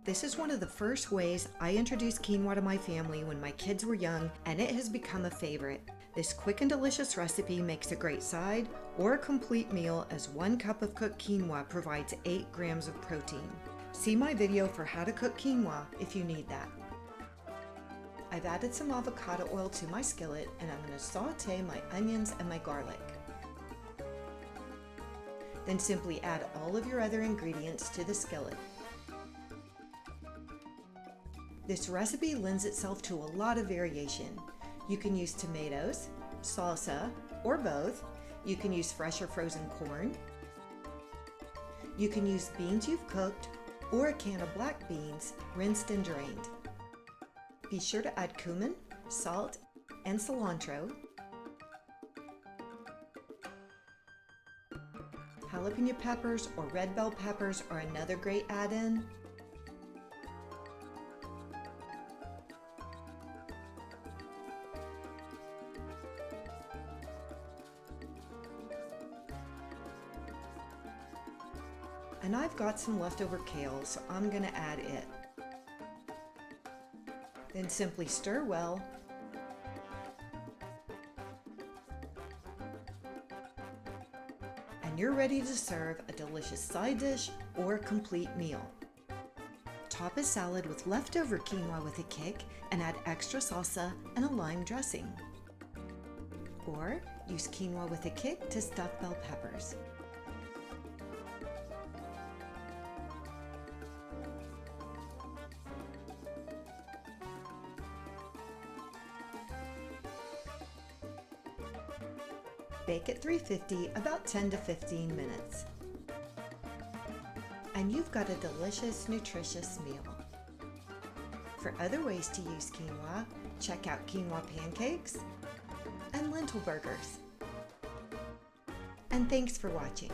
This is one of the first ways I introduced quinoa to my family when my kids were young, and it has become a favorite. This quick and delicious recipe makes a great side or a complete meal, as 1 cup of cooked quinoa provides 8 grams of protein. See my video for how to cook quinoa if you need that. I've added some avocado oil to my skillet, and I'm going to saute my onions and my garlic. Then simply add all of your other ingredients to the skillet. This recipe lends itself to a lot of variation. You can use tomatoes, salsa, or both. You can use fresh or frozen corn. You can use beans you've cooked, or a can of black beans, rinsed and drained. Be sure to add cumin, salt, and cilantro. Jalapeno peppers or red bell peppers are another great add-in. And I've got some leftover kale, so I'm going to add it. Then simply stir well. And you're ready to serve a delicious side dish or a complete meal. Top a salad with leftover quinoa with a kick and add extra salsa and a lime dressing. Or use quinoa with a kick to stuff bell peppers. Bake at 350 about 10 to 15 minutes. And you've got a delicious, nutritious meal. For other ways to use quinoa, check out quinoa pancakes and lentil burgers. And thanks for watching.